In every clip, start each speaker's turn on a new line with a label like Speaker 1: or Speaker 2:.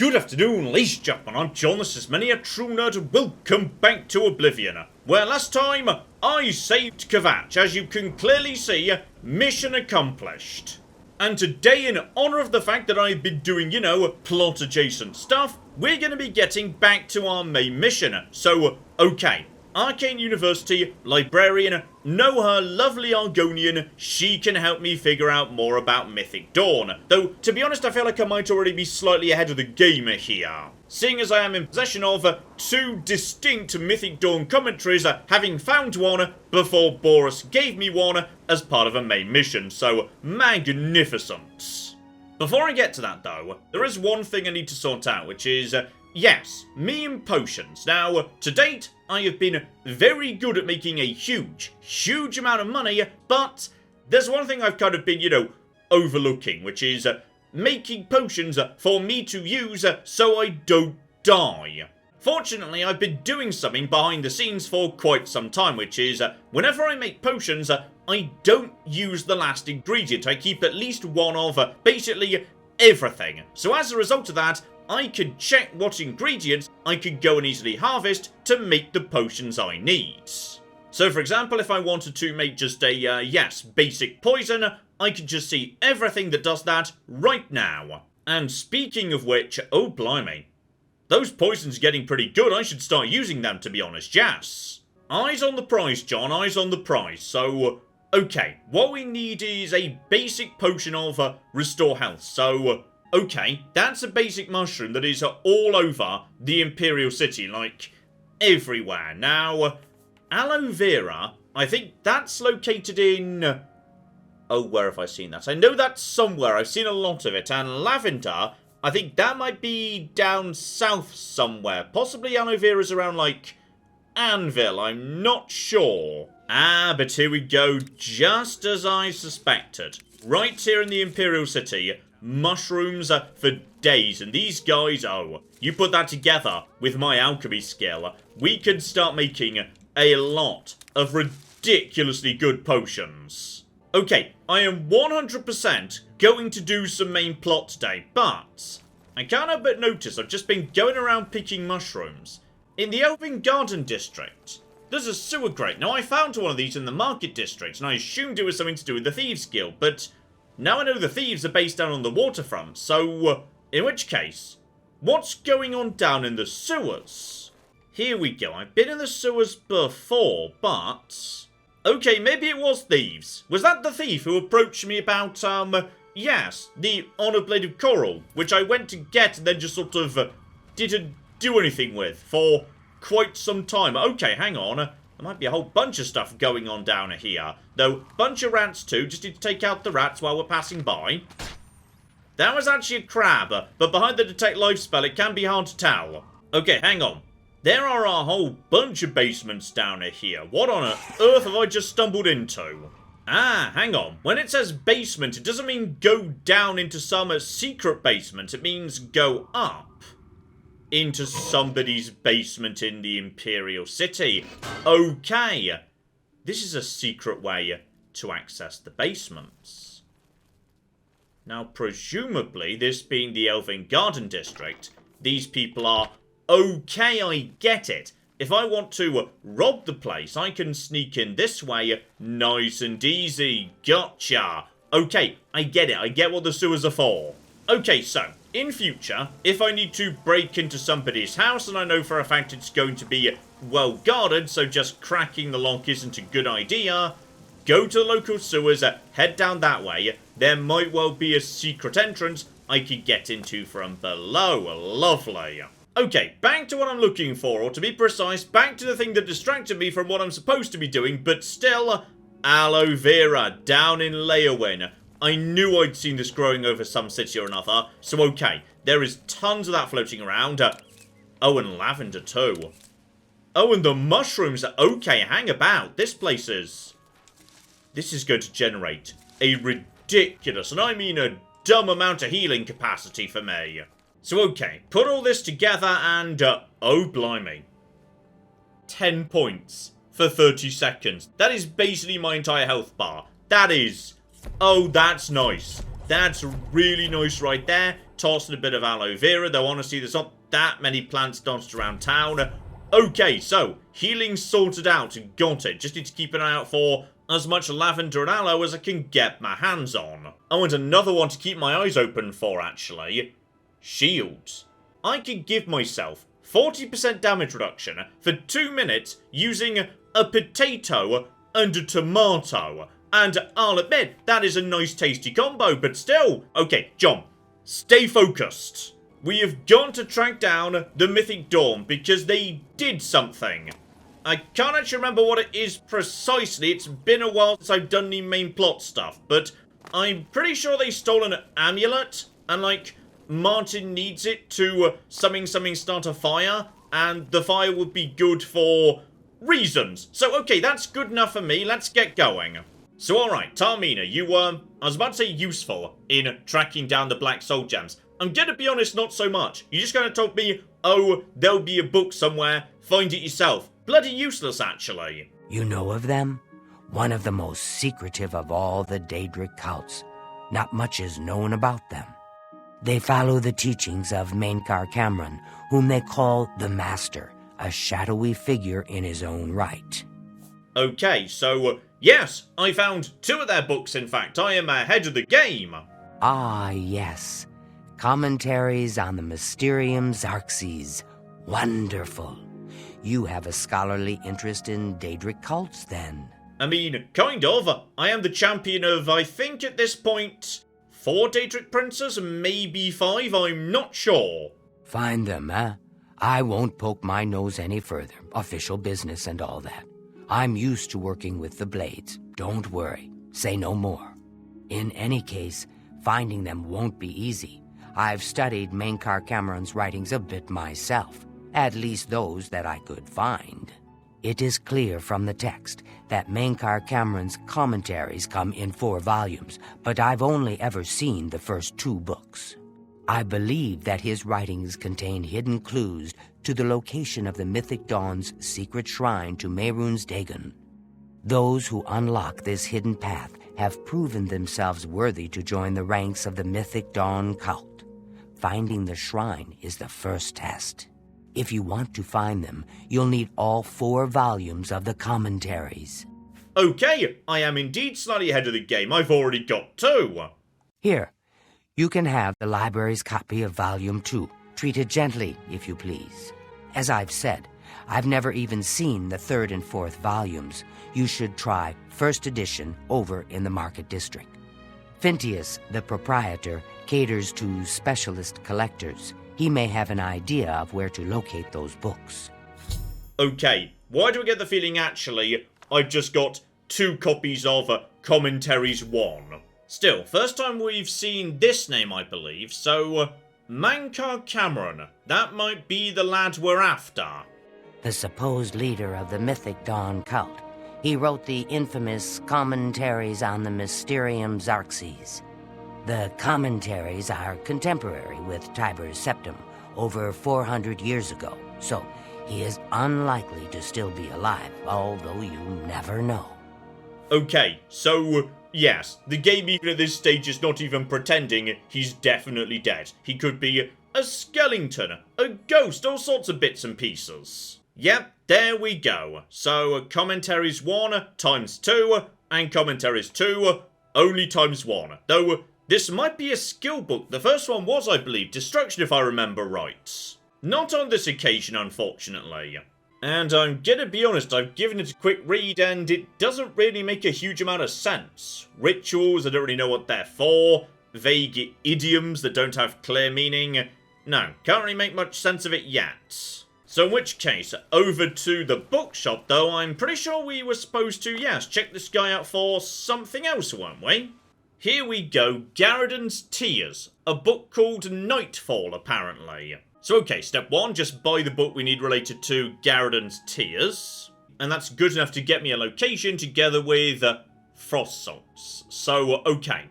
Speaker 1: Good afternoon, ladies and gentlemen, I'm John, this is Many a True Nerd, and welcome back to Oblivion, where last time I saved Kvatch. As you can clearly see, mission accomplished. And today, in honour of the fact that I've been doing, plot adjacent stuff, we're going to be getting back to our main mission. So, okay, Arcane University, librarian, know her lovely Argonian, she can help me figure out more about Mythic Dawn. Though, to be honest, I feel like I might already be slightly ahead of the game here. Seeing as I am in possession of two distinct Mythic Dawn commentaries, having found one before Boris gave me one as part of a main mission, so magnificent. Before I get to that though, there is one thing I need to sort out, which is, yes, me and potions. Now, to date, I have been very good at making a huge amount of money, but there's one thing I've kind of been, overlooking, which is making potions for me to use so I don't die. Fortunately, I've been doing something behind the scenes for quite some time, which is whenever I make potions, I don't use the last ingredient. I keep at least one of basically everything. So as a result of that, I can check what ingredients I can go and easily harvest to make the potions I need. So for example, if I wanted to make just a, basic poison, I can just see everything that does that right now. And speaking of which, oh blimey, those poisons are getting pretty good. I should start using them, to be honest, yes. Eyes on the prize, John, eyes on the prize. So, okay, what we need is a basic potion of restore health. So, okay, that's a basic mushroom that is all over the Imperial City, like, everywhere. Now, aloe vera, I think that's located in... Oh, where have I seen that? I know that's somewhere, I've seen a lot of it. And lavender, I think that might be down south somewhere. Possibly aloe vera's around, like, Anvil, I'm not sure. Ah, but here we go, just as I suspected. Right here in the Imperial City, mushrooms for days, and these guys, oh, you put that together with my alchemy skill, we can start making a lot of ridiculously good potions. Okay, I am 100% going to do some main plot today, but I can't help but notice I've just been going around picking mushrooms. In the Elven Garden District, there's a sewer grate. Now, I found one of these in the Market District, and I assumed it was something to do with the Thieves Guild, but now I know the thieves are based down on the waterfront, so, in which case, what's going on down in the sewers? Here we go, I've been in the sewers before, but... Okay, maybe it was thieves. Was that the thief who approached me about, yes, the Honor Blade of Coral, which I went to get and then just sort of didn't do anything with for quite some time. Okay, hang on. There might be a whole bunch of stuff going on down here. Though, bunch of rats too. Just need to take out the rats while we're passing by. That was actually a crab, but behind the detect life spell, it can be hard to tell. Okay, hang on. There are a whole bunch of basements down here. What on earth have I just stumbled into? Ah, hang on. When it says basement, it doesn't mean go down into some secret basement. It means go up into somebody's basement in the Imperial City. Okay. This is a secret way to access the basements. Now, presumably, this being the Elven Garden District, these people are... Okay, I get it. If I want to rob the place, I can sneak in this way. Nice and easy. Gotcha. Okay, I get it. I get what the sewers are for. Okay, so, in future, if I need to break into somebody's house, and I know for a fact it's going to be well guarded, so just cracking the lock isn't a good idea, go to the local sewers, head down that way. There might well be a secret entrance I could get into from below. Lovely. Okay, back to what I'm looking for, or to be precise, back to the thing that distracted me from what I'm supposed to be doing, but still, aloe vera down in Leowin. I knew I'd seen this growing over some city or another, so okay, there is tons of that floating around. Oh, and lavender too. Oh, and the mushrooms. Okay, hang about. This is going to generate a ridiculous, and I mean a dumb amount of healing capacity for me. So okay, put all this together and, oh blimey. 10 points for 30 seconds. That is basically my entire health bar. That is... Oh, that's nice. That's really nice right there. toss in a bit of aloe vera, though honestly there's not that many plants dotted around town. Okay, so, healing sorted out, got it. Just need to keep an eye out for as much lavender and aloe as I can get my hands on. Oh, and another one to keep my eyes open for, actually. Shields. I can give myself 40% damage reduction for 2 minutes using a potato and a tomato. And I'll admit, that is a nice tasty combo, but still. Okay, John, stay focused. We have got to track down the Mythic Dawn because they did something. I can't actually remember what it is precisely. It's been a while since I've done the main plot stuff, but I'm pretty sure they stole an amulet, and like, Martin needs it to something start a fire, and the fire would be good for reasons. So okay, that's good enough for me. Let's get going. So alright, Tarmina, you were, I was about to say useful in tracking down the Black Soul Gems. I'm gonna be honest, not so much. You just kinda told me, oh, there'll be a book somewhere, find it yourself. Bloody useless, actually.
Speaker 2: You know of them? One of the most secretive of all the Daedric cults. Not much is known about them. They follow the teachings of Mainkar Cameron, whom they call the Master, a shadowy figure in his own right.
Speaker 1: Okay, so, yes, I found 2 of their books, in fact. I am ahead of the game.
Speaker 2: Ah, yes. Commentaries on the Mysterium Xarxes. Wonderful. You have a scholarly interest in Daedric cults, then?
Speaker 1: I mean, kind of. I am the champion of, I think at this point, 4 Daedric princes, maybe 5, I'm not sure.
Speaker 2: Find them, eh? I won't poke my nose any further. Official business and all that. I'm used to working with the Blades. Don't worry. Say no more. In any case, finding them won't be easy. I've studied Mainkar Cameron's writings a bit myself, at least those that I could find. It is clear from the text that Mainkar Cameron's commentaries come in 4 volumes, but I've only ever seen the first 2 books. I believe that his writings contain hidden clues to the location of the Mythic Dawn's secret shrine to Mehrunes Dagon. Those who unlock this hidden path have proven themselves worthy to join the ranks of the Mythic Dawn cult. Finding the shrine is the first test. If you want to find them, you'll need all 4 volumes of the commentaries.
Speaker 1: Okay, I am indeed slightly ahead of the game. I've already got 2.
Speaker 2: Here, you can have the library's copy of Volume 2. Treat it gently, if you please. As I've said, I've never even seen the 3rd and 4th volumes. You should try first edition over in the Market District. Phintius, the proprietor, caters to specialist collectors. He may have an idea of where to locate those books.
Speaker 1: Okay, why do I get the feeling actually I've just got 2 copies of Commentaries 1? Still, first time we've seen this name, I believe, so Mainkar Cameron, that might be the lad we're after.
Speaker 2: The supposed leader of the Mythic Dawn cult. He wrote the infamous Commentaries on the Mysterium Xarxes. The commentaries are contemporary with Tiber's Septim, over 400 years ago, so he is unlikely to still be alive, although you never know.
Speaker 1: Okay, so, yes, the game even at this stage is not even pretending he's definitely dead. He could be a skeleton, a ghost, all sorts of bits and pieces. Yep, there we go. So, Commentaries 1 times 2, and Commentaries 2 only times 1. Though, this might be a skill book. The first one was, I believe, Destruction if I remember right. Not on this occasion, unfortunately. And I'm gonna be honest, I've given it a quick read and it doesn't really make a huge amount of sense. Rituals, I don't really know what they're for. Vague idioms that don't have clear meaning. No, can't really make much sense of it yet. So in which case, over to the bookshop though, I'm pretty sure we were supposed to, yes, check this guy out for something else, weren't we? Here we go, Garridan's Tears, a book called Nightfall, apparently. So okay, step 1, just buy the book we need related to Garridan's Tears. And that's good enough to get me a location together with Frost Salts. So, okay.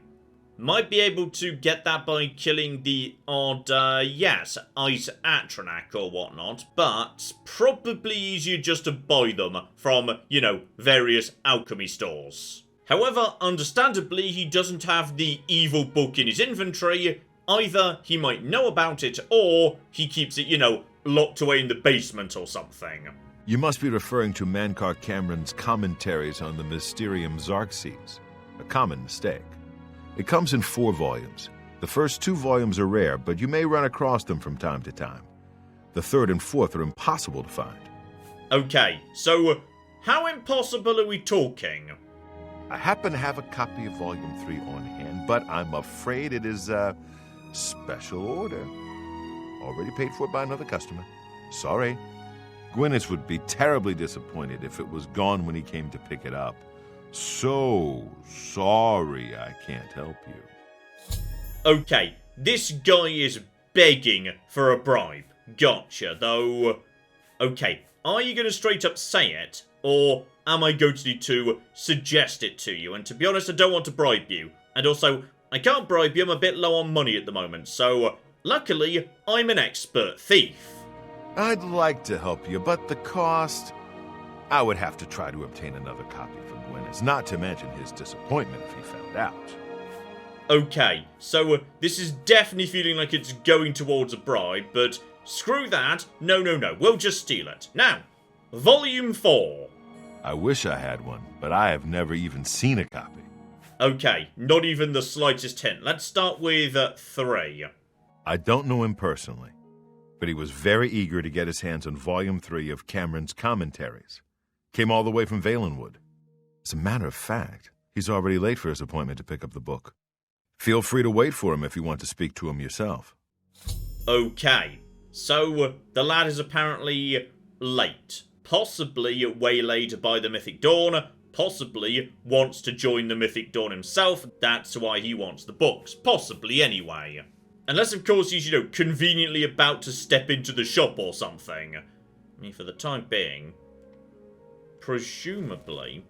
Speaker 1: Might be able to get that by killing the odd, yes, Ice Atronak or whatnot, but probably easier just to buy them from, you know, various alchemy stores. However, understandably, he doesn't have the evil book in his inventory. either he might know about it, or he keeps it, locked away in the basement or something.
Speaker 3: You must be referring to Mankar Cameron's commentaries on the Mysterium Xarxes. A common mistake. It comes in 4 volumes. The first 2 volumes are rare, but you may run across them from time to time. The 3rd and 4th are impossible to find.
Speaker 1: Okay, so how impossible are we talking?
Speaker 3: I happen to have a copy of Volume 3 on hand, but I'm afraid it is a special order. Already paid for by another customer. Sorry. Gwyneth would be terribly disappointed if it was gone when he came to pick it up. So sorry I can't help you.
Speaker 1: Okay, this guy is begging for a bribe. Gotcha, though. Okay, are you going to straight up say it, or am I going to need to suggest it to you? And to be honest, I don't want to bribe you. And also, I can't bribe you, I'm a bit low on money at the moment, so luckily, I'm an expert thief.
Speaker 3: I'd like to help you, but the cost... I would have to try to obtain another copy from Gwyneth, not to mention his disappointment if he found out.
Speaker 1: Okay, so this is definitely feeling like it's going towards a bribe, but screw that. No, we'll just steal it. Now, Volume 4.
Speaker 3: I wish I had one, but I have never even seen a copy.
Speaker 1: Okay, not even the slightest hint. Let's start with 3.
Speaker 3: I don't know him personally, but he was very eager to get his hands on Volume 3 of Cameron's commentaries. Came all the way from Valenwood. As a matter of fact, he's already late for his appointment to pick up the book. Feel free to wait for him if you want to speak to him yourself.
Speaker 1: Okay, so the lad is apparently late. Possibly waylaid by the Mythic Dawn. Possibly wants to join the Mythic Dawn himself. That's why he wants the books. Possibly anyway. Unless, of course, he's, conveniently about to step into the shop or something. I mean, for the time being, presumably,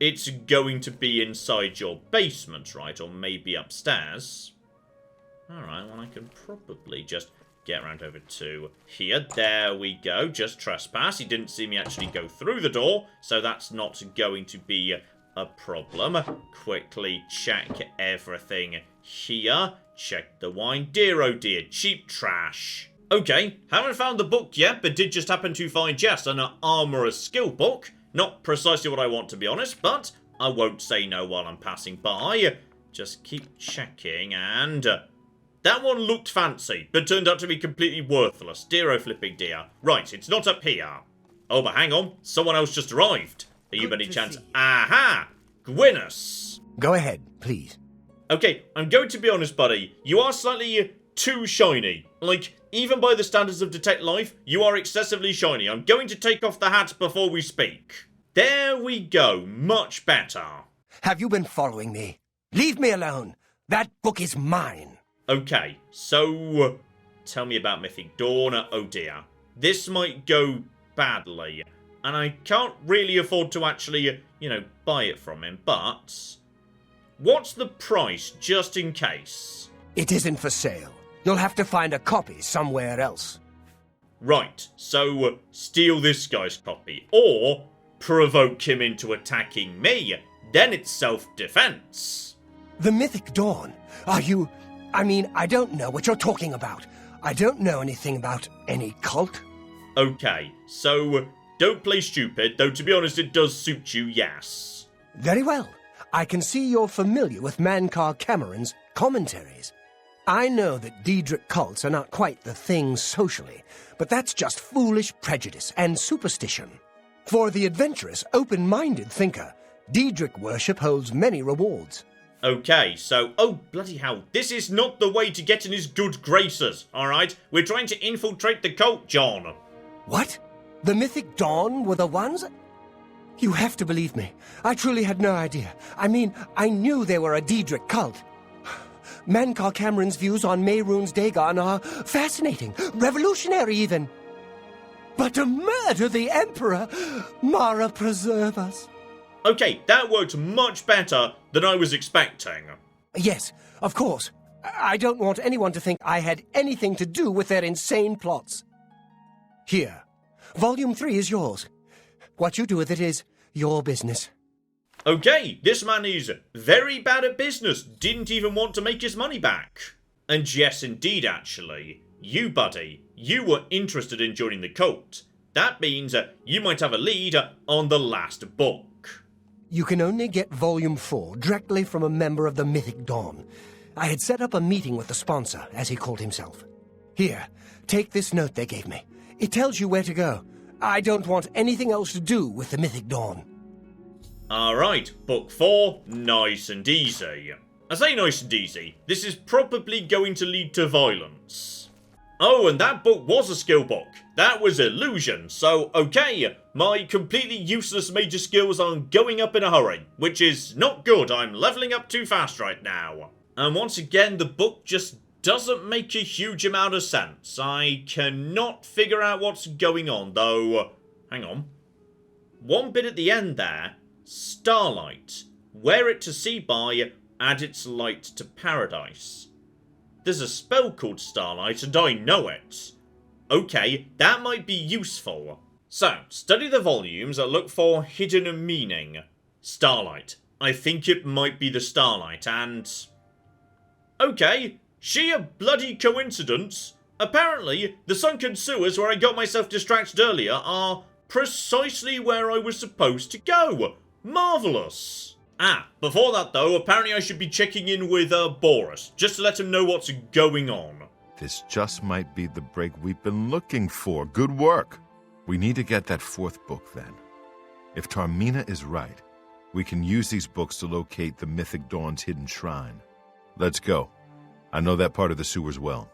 Speaker 1: it's going to be inside your basement, right? Or maybe upstairs. Alright, well, I can probably just get around over to here. There we go. Just trespass. He didn't see me actually go through the door, so that's not going to be a problem. Quickly check everything here. Check the wine. Dear oh dear, cheap trash. Okay, haven't found the book yet, but did just happen to find, yes, an armorer's skill book. Not precisely what I want, to be honest, but I won't say no while I'm passing by. Just keep checking, and that one looked fancy, but turned out to be completely worthless. Dear oh flipping dear. Right, it's not up here. Oh, but hang on, someone else just arrived. Are you by any chance? Aha! Gwyneth!
Speaker 4: Go ahead, please.
Speaker 1: Okay, I'm going to be honest, buddy. You are slightly too shiny. Like, even by the standards of Detect Life, you are excessively shiny. I'm going to take off the hat before we speak. There we go. Much better.
Speaker 4: Have you been following me? Leave me alone. That book is mine.
Speaker 1: Okay, so tell me about Mythic Dawn. Oh dear. This might go badly. And I can't really afford to actually, buy it from him, but what's the price, just in case?
Speaker 4: It isn't for sale. You'll have to find a copy somewhere else.
Speaker 1: Right, so steal this guy's copy, or provoke him into attacking me. Then it's self-defense.
Speaker 4: The Mythic Dawn? Are you... I don't know what you're talking about. I don't know anything about any cult.
Speaker 1: Okay, so don't play stupid, though to be honest it does suit you, yes.
Speaker 4: Very well. I can see you're familiar with Mankar Cameron's commentaries. I know that Daedric cults are not quite the thing socially, but that's just foolish prejudice and superstition. For the adventurous, open-minded thinker, Daedric worship holds many rewards.
Speaker 1: Okay, so, oh bloody hell, this is not the way to get in his good graces, alright? We're trying to infiltrate the cult, John.
Speaker 4: What? The Mythic Dawn were the ones? You have to believe me. I truly had no idea. I knew they were a Daedric cult. Mankar Cameron's views on Mehrunes Dagon are fascinating, revolutionary even. But to murder the Emperor, Mara preserve us.
Speaker 1: Okay, that worked much better than I was expecting.
Speaker 4: Yes, of course. I don't want anyone to think I had anything to do with their insane plots. Here, Volume 3 is yours. What you do with it is your business.
Speaker 1: Okay, this man is very bad at business. Didn't even want to make his money back. And yes, indeed, actually. You, buddy, you were interested in joining the cult. That means you might have a lead on the last book.
Speaker 4: You can only get Volume 4 directly from a member of the Mythic Dawn. I had set up a meeting with the sponsor, as he called himself. Here, take this note they gave me. It tells you where to go. I don't want anything else to do with the Mythic Dawn.
Speaker 1: Alright, book 4, nice and easy. I say nice and easy, this is probably going to lead to violence. Oh, and that book was a skill book. That was illusion, so okay, my completely useless major skills are going up in a hurry, which is not good, I'm leveling up too fast right now. And once again, the book just doesn't make a huge amount of sense. I cannot figure out what's going on, though. Hang on. One bit at the end there, starlight. Wear it to see by, add its light to paradise. There's a spell called Starlight, and I know it. Okay, that might be useful. So, study the volumes and look for hidden meaning. Starlight. I think it might be the starlight, and... Okay, sheer bloody coincidence. Apparently, the sunken sewers where I got myself distracted earlier are precisely where I was supposed to go. Marvellous. Before that though, apparently I should be checking in with Boris, just to let him know what's going on.
Speaker 3: This just might be the break we've been looking for. Good work. We need to get that 4th book then. If Tarmina is right, we can use these books to locate the Mythic Dawn's hidden shrine. Let's go. I know that part of the sewers well.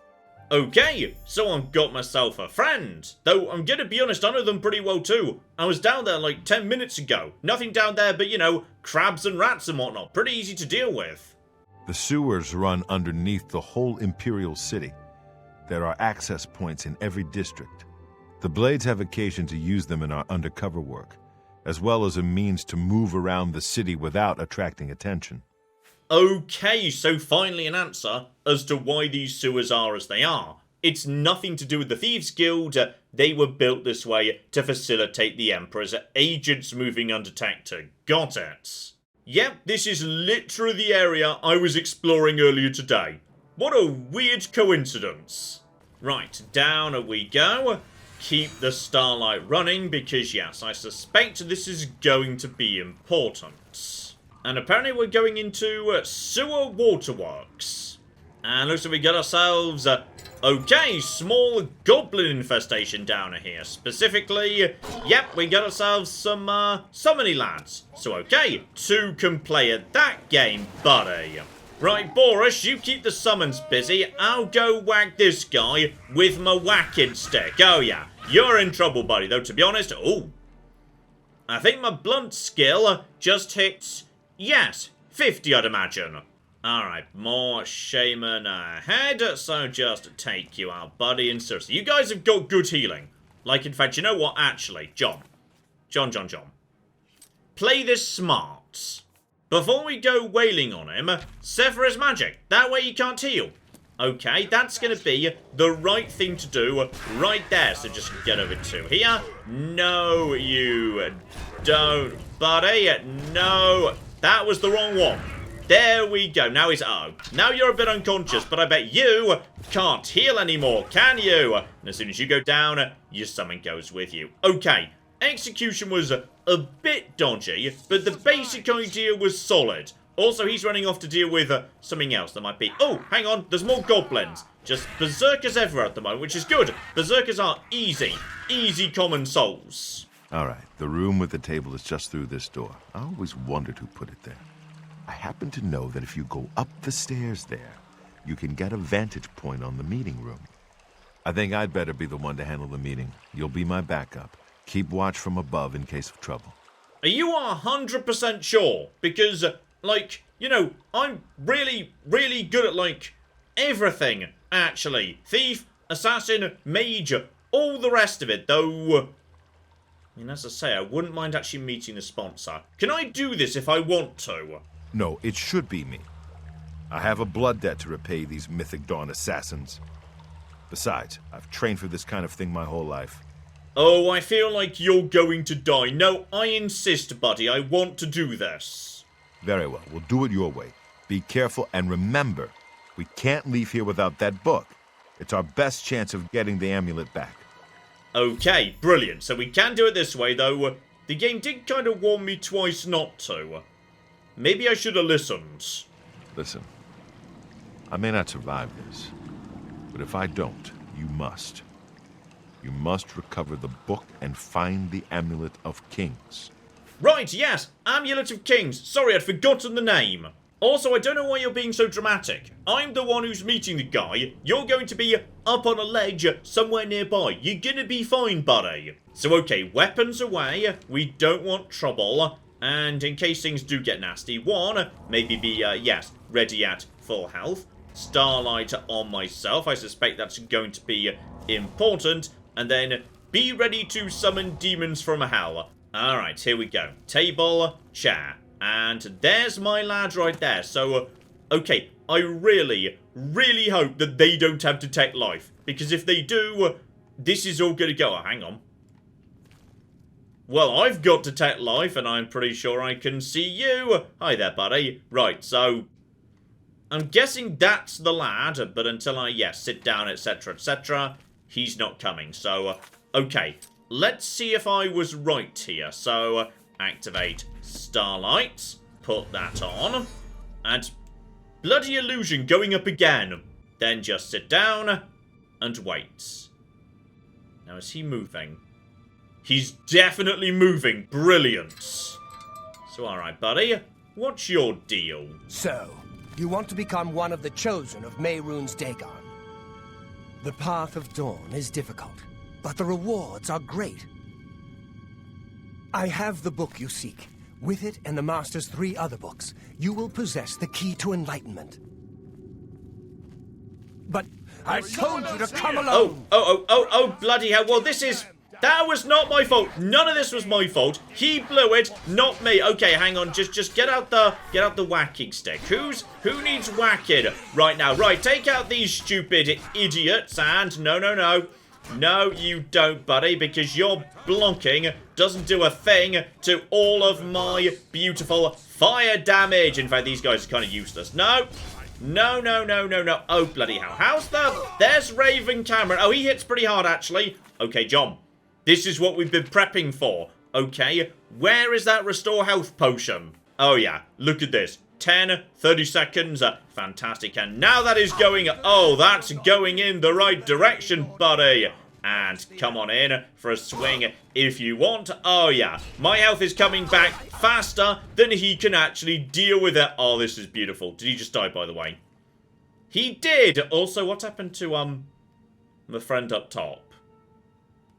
Speaker 1: Okay, so I've got myself a friend. Though, I'm gonna be honest, I know them pretty well too. I was down there like 10 minutes ago. Nothing down there but, you know, crabs and rats and whatnot. Pretty easy to deal with.
Speaker 3: The sewers run underneath the whole Imperial City. There are access points in every district. The Blades have occasion to use them in our undercover work, as well as a means to move around the city without attracting attention.
Speaker 1: Okay, so finally an answer as to why these sewers are as they are. It's nothing to do with the Thieves Guild. They were built this way to facilitate the Emperor's agents moving undetected. Got it. Yep, this is literally the area I was exploring earlier today. What a weird coincidence. Right, down we go. Keep the starlight running because, yes, I suspect this is going to be important. And apparently we're going into sewer waterworks. And looks like we got ourselves, okay, small goblin infestation down here. Specifically, yep, we got ourselves some summony lads. So okay, 2 can play at that game, buddy. Right, Boris, you keep the summons busy. I'll go whack this guy with my whacking stick. Oh yeah, you're in trouble, buddy, though, to be honest. Oh, I think my blunt skill just hits... Yes, 50 I'd imagine. Alright, more shaman ahead, so just take you out, buddy, and seriously, you guys have got good healing. Like, in fact, you know what, actually, John. Play this smart. Before we go wailing on him, Sephiroth's magic, that way he can't heal. Okay, that's gonna be the right thing to do right there, so just get over to here. No, you don't, buddy, no. That was the wrong one. There we go. Now he's... Oh. Now you're a bit unconscious, but I bet you can't heal anymore, can you? And as soon as you go down, your summon goes with you. Okay. Execution was a bit dodgy, but the basic idea was solid. Also, he's running off to deal with something else that might be... Oh, hang on. There's more goblins. Just berserkers everywhere at the moment, which is good. Berserkers are easy. Easy common souls.
Speaker 3: All right, the room with the table is just through this door. I always wondered who put it there. I happen to know that if you go up the stairs there, you can get a vantage point on the meeting room. I think I'd better be the one to handle the meeting. You'll be my backup. Keep watch from above in case of trouble.
Speaker 1: Are you 100% sure? Because, like, you know, I'm really, really good at, like, everything, actually. Thief, assassin, mage, all the rest of it, though... And as I say, I wouldn't mind actually meeting the sponsor. Can I do this if I want to?
Speaker 3: No, it should be me. I have a blood debt to repay these Mythic Dawn assassins. Besides, I've trained for this kind of thing my whole life.
Speaker 1: Oh, I feel like you're going to die. No, I insist, buddy. I want to do this.
Speaker 3: Very well. We'll do it your way. Be careful and remember, We can't leave here without that book. It's our best chance of getting the amulet back.
Speaker 1: Okay, brilliant. So we can do it this way, though. The game did kind of warn me twice not to. Maybe I should have listened.
Speaker 3: Listen, I may not survive this, but if I don't, you must. You must recover the book and find the Amulet of Kings.
Speaker 1: Right, yes, Amulet of Kings. Sorry, I'd forgotten the name. Also, I don't know why you're being so dramatic. I'm the one who's meeting the guy. You're going to be up on a ledge somewhere nearby. You're gonna be fine, buddy. So, okay, weapons away. We don't want trouble. And in case things do get nasty, one, maybe be, yes, ready at full health. Starlight on myself. I suspect that's going to be important. And then be ready to summon demons from hell. Alright, here we go. Table, chair. And there's my lad right there. So, okay, I really, really hope that they don't have Detect Life. Because if they do, this is all going to go. Oh, hang on. Well, I've got Detect Life, and I'm pretty sure I can see you. Hi there, buddy. Right, so I'm guessing that's the lad, but until I, yes, sit down, etc., etc., he's not coming. So, okay, let's see if I was right here. So, activate Starlight, put that on, and bloody illusion going up again. Then just sit down and wait. Now, is he moving? He's definitely moving. Brilliant. So, alright, buddy, what's your deal?
Speaker 4: So, you want to become one of the chosen of Mehrunes Dagon. The path of dawn is difficult, but the rewards are great. I have the book you seek. With it and the Master's 3 other books, you will possess the key to enlightenment. But I told you to come alone!
Speaker 1: Oh, bloody hell. Well, that was not my fault. None of this was my fault. He blew it, not me. Okay, hang on. Just get out the whacking stick. Who needs whacking right now? Right, take out these stupid idiots and no. No, you don't, buddy, because your blonking doesn't do a thing to all of my beautiful fire damage. In fact, these guys are kind of useless. No. Oh, bloody hell. There's Raven Cameron. Oh, he hits pretty hard, actually. Okay, John. This is what we've been prepping for. Okay, where is that restore health potion? Oh, yeah. Look at this. 10, 30 seconds. Fantastic. And now that is going... Oh, that's going in the right direction, buddy. And come on in for a swing if you want. Oh, yeah. My health is coming back faster than he can actually deal with it. Oh, this is beautiful. Did he just die, by the way? He did. Also, what happened to, my friend up top?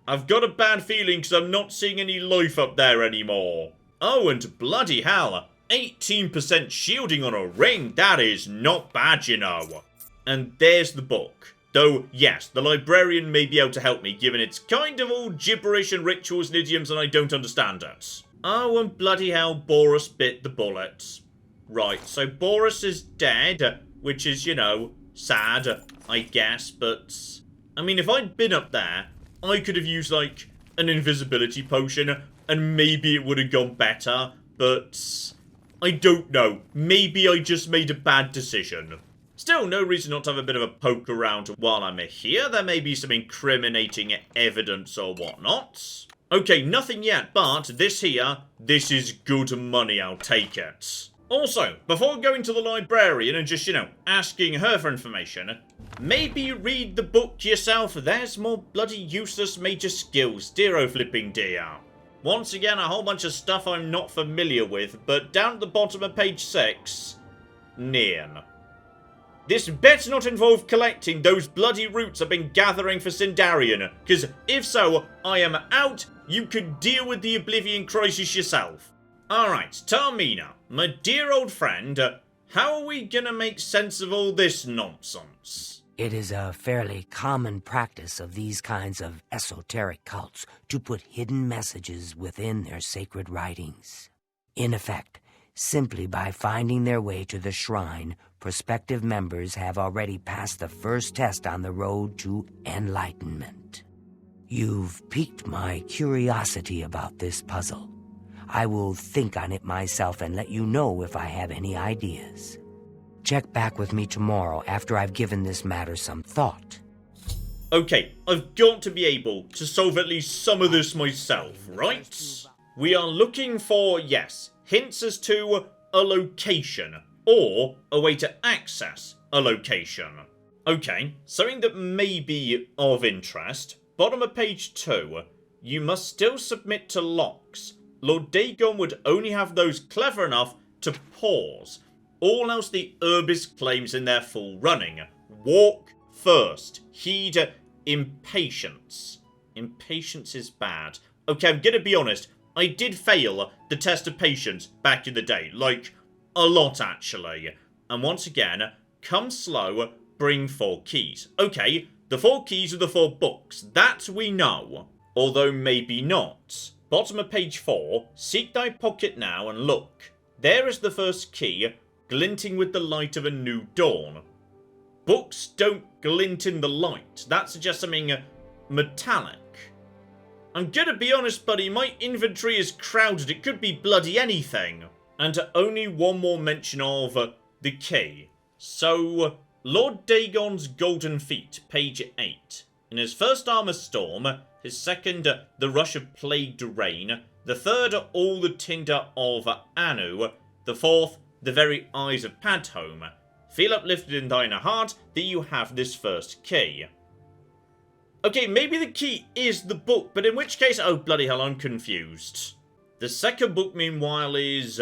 Speaker 1: I've got a bad feeling because I'm not seeing any life up there anymore. Oh, and bloody hell. 18% shielding on a ring. That is not bad, you know. And there's the book. Though, yes, the librarian may be able to help me, given it's kind of all gibberish and rituals and idioms and I don't understand it. Oh, and bloody hell, Boris bit the bullet. Right, so Boris is dead, which is, you know, sad, I guess, but... I mean, if I'd been up there, I could have used, like, an invisibility potion, and maybe it would have gone better, but... I don't know. Maybe I just made a bad decision. Still, no reason not to have a bit of a poke around while I'm here. There may be some incriminating evidence or whatnot. Okay, nothing yet, but this here, this is good money, I'll take it. Also, before going to the librarian and just, you know, asking her for information, maybe read the book yourself. There's more bloody useless major skills, dear flipping dear. Once again, a whole bunch of stuff I'm not familiar with, but down at the bottom of page 6, Nian. This better not involve collecting those bloody roots I've been gathering for Sindarian, because if so, I am out. You could deal with the Oblivion crisis yourself. Alright, Tarmina, my dear old friend, how are we gonna make sense of all this nonsense?
Speaker 2: It is a fairly common practice of these kinds of esoteric cults to put hidden messages within their sacred writings. In effect, simply by finding their way to the shrine, prospective members have already passed the first test on the road to enlightenment. You've piqued my curiosity about this puzzle. I will think on it myself and let you know if I have any ideas. Check back with me tomorrow after I've given this matter some thought.
Speaker 1: Okay, I've got to be able to solve at least some of this myself, right? We are looking for, yes, hints as to a location, or a way to access a location. Okay, something that may be of interest. Bottom of page 2, you must still submit to locks. Lord Dagon would only have those clever enough to pause. All else the Herbist claims in their full running. Walk first. Heed impatience. Impatience is bad. Okay, I'm gonna be honest. I did fail the test of patience back in the day. Like, a lot actually. And once again, come slow, bring 4 keys. Okay, the 4 keys are the 4 books. That we know. Although maybe not. Bottom of page 4. Seek thy pocket now and look. There is the first key, glinting with the light of a new dawn. Books don't glint in the light. That suggests something metallic. I'm gonna be honest, buddy, my inventory is crowded. It could be bloody anything. And only one more mention of the key. So, Lord Dagon's Golden Feet, page 8. In his first Armor Storm, his second, the Rush of Plagued Rain, the third, All the Tinder of Anu, the fourth, the very eyes of Padhome. Feel uplifted in thine heart that you have this first key. Okay, maybe the key is the book, but in which case, oh bloody hell, I'm confused. The second book, meanwhile, is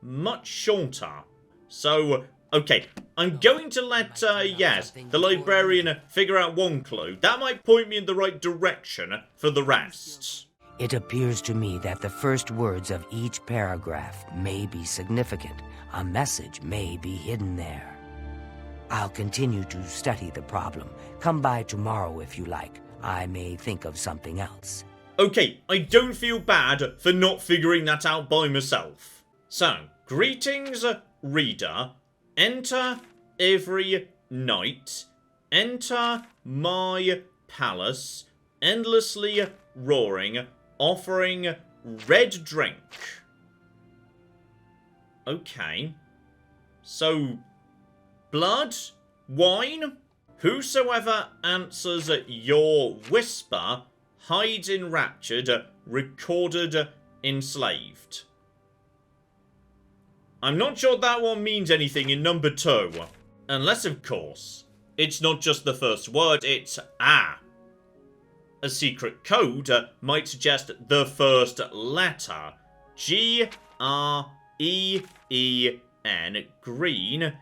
Speaker 1: much shorter. So, okay, I'm going to let, yes, the librarian figure out one clue. That might point me in the right direction for the rest.
Speaker 2: It appears to me that the first words of each paragraph may be significant. A message may be hidden there. I'll continue to study the problem. Come by tomorrow if you like. I may think of something else.
Speaker 1: Okay, I don't feel bad for not figuring that out by myself. So, greetings, reader. Enter every night. Enter my palace. Endlessly roaring. Offering red drink. Okay. So, blood? Wine? Whosoever answers your whisper hides enraptured, recorded, enslaved. I'm not sure that one means anything in number 2. Unless, of course, it's not just the first word, it's A secret code might suggest the first letter. G-R-E-E-N. Green.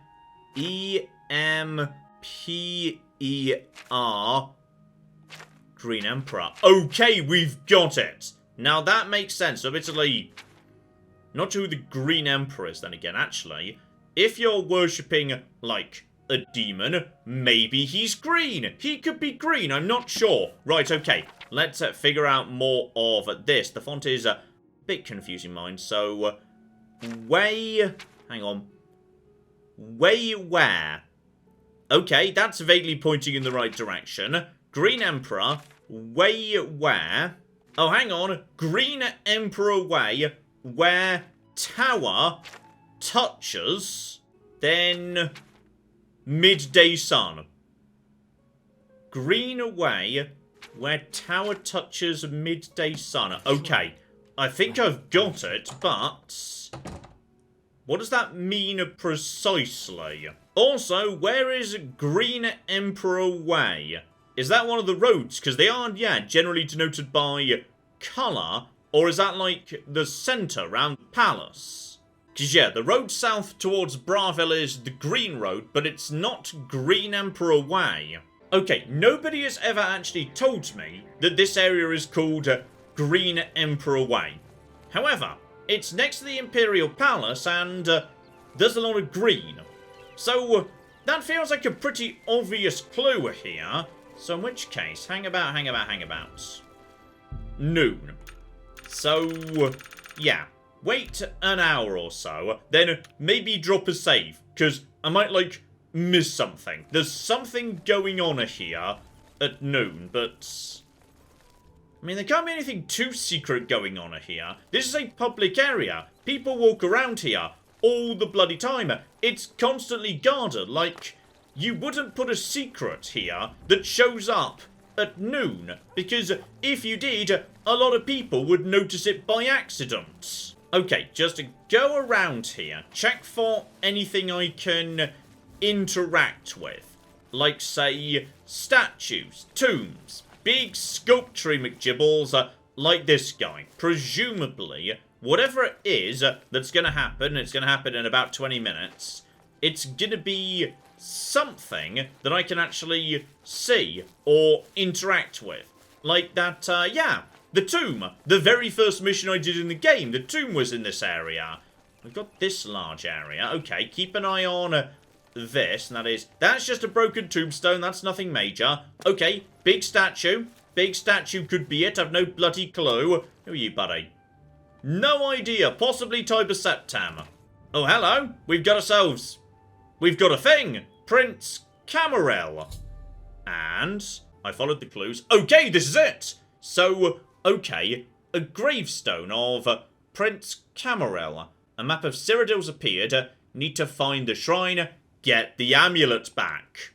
Speaker 1: E-M-P-E-R. Green Emperor. Okay, we've got it. Now that makes sense. Admittedly, not sure who the Green Emperor is then again, actually. If you're worshipping, like, a demon, maybe he's green. He could be green, I'm not sure. Right, okay. Let's figure out more of this. The font is a bit confusing, mine. So, way... Hang on. Way where? Okay, that's vaguely pointing in the right direction. Green Emperor. Way where? Oh, hang on. Green Emperor way where tower touches, then midday sun. Green away where tower touches midday sun. Okay, I think I've got it, but what does that mean precisely? Also, where is Green Emperor Way? Is that one of the roads? Because they are, yeah, generally denoted by colour. Or is that like the centre around the palace? Because, yeah, the road south towards Braville is the Green Road, but it's not Green Emperor Way. Okay, nobody has ever actually told me that this area is called Green Emperor Way. However, it's next to the Imperial Palace and there's a lot of green. So, that feels like a pretty obvious clue here. So in which case, hang about. Noon. So, yeah. Wait an hour or so, then maybe drop a save, because I might, like, miss something. There's something going on here at noon, but... I mean, there can't be anything too secret going on here. This is a public area. People walk around here all the bloody time. It's constantly guarded. Like, you wouldn't put a secret here that shows up at noon, because if you did, a lot of people would notice it by accident. Okay, just to go around here, check for anything I can interact with. Like, say, statues, tombs, big sculpture McGibbles, like this guy. Presumably, whatever it is that's going to happen, it's going to happen in about 20 minutes, it's going to be something that I can actually see or interact with. Like that, yeah, the tomb. The very first mission I did in the game, the tomb was in this area. We've got this large area. Okay, keep an eye on this, and that's just a broken tombstone, that's nothing major. Okay, big statue. Big statue could be it, I've no bloody clue. Who are you, buddy? No idea, possibly Tiber Septam. Oh, hello, we've got a thing. Prince Camarel. And I followed the clues. Okay, this is it. So, okay, a gravestone of Prince Camarel. A map of Cyrodiil's appeared. Need to find the shrine, get the amulet back.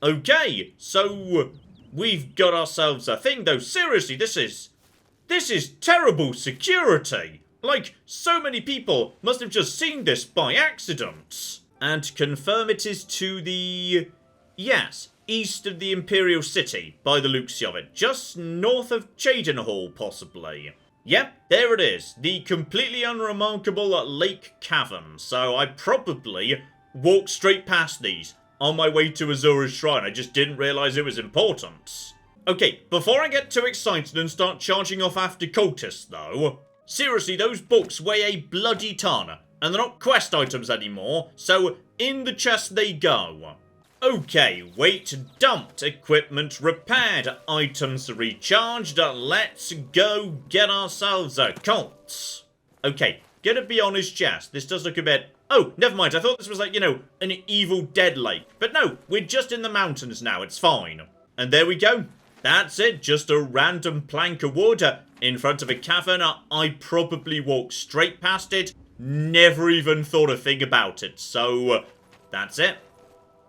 Speaker 1: Okay, so we've got ourselves a thing, though. Seriously, this is terrible security. Like, so many people must have just seen this by accident. And confirm it is to the... yes, east of the Imperial City, by the looks of it. Just north of Cheydinhall, possibly. Yep, there it is. The completely unremarkable Lake Cavern. So I probably walked straight past these on my way to Azura's Shrine. I just didn't realise it was important. Okay, before I get too excited and start charging off after cultists, though, seriously, those books weigh a bloody ton. And they're not quest items anymore, so in the chest they go. Okay, weight dumped, equipment repaired, items recharged, let's go get ourselves a cult. Okay, gonna be honest, Jess, this does look a bit... oh, never mind, I thought this was like, you know, an Evil Dead lake. But no, we're just in the mountains now, it's fine. And there we go. That's it, just a random plank of wood in front of a cavern. I probably walked straight past it. Never even thought a thing about it, so that's it.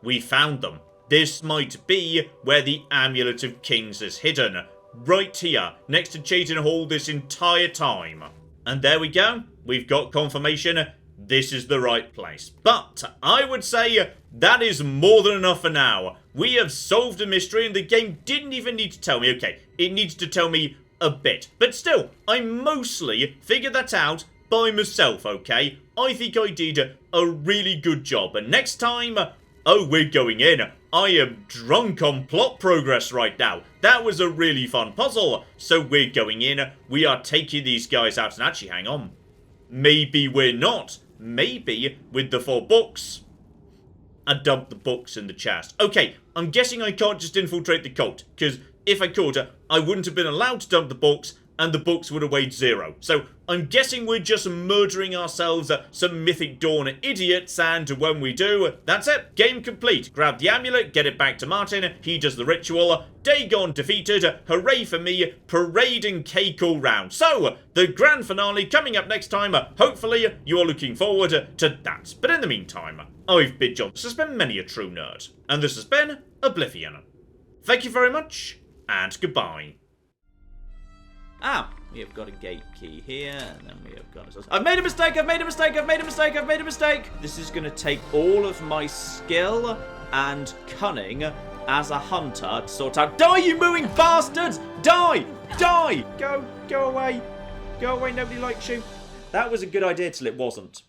Speaker 1: We found them. This might be where the Amulet of Kings is hidden. Right here, next to Cheydinhall this entire time. And there we go. We've got confirmation. This is the right place. But I would say that is more than enough for now. We have solved a mystery and the game didn't even need to tell me. Okay, it needs to tell me a bit. But still, I mostly figured that out by myself, okay? I think I did a really good job. And next time, oh, we're going in. I am drunk on plot progress right now. That was a really fun puzzle. So we're going in. We are taking these guys out. And actually, hang on. Maybe we're not. Maybe with the 4 books. I dumped the books in the chest. Okay, I'm guessing I can't just infiltrate the cult. Because if I could, I wouldn't have been allowed to dump the books. And the books would have weighed 0. So I'm guessing we're just murdering ourselves some Mythic Dawn idiots, and when we do, that's it. Game complete. Grab the amulet, get it back to Martin, he does the ritual. Dagon defeated, hooray for me, parade and cake all round. So, the grand finale coming up next time. Hopefully, you are looking forward to that. But in the meantime, I've been John. This has been Many a True Nerd, and this has been Oblivion. Thank you very much, and goodbye.
Speaker 5: Ah, we have got a gate key here, and then we have got... I've made a mistake, I've made a mistake, I've made a mistake, I've made a mistake! This is going to take all of my skill and cunning as a hunter to sort out... Die, you mooing bastards! Die! Die! Go away. Go away, nobody likes you. That was a good idea till it wasn't.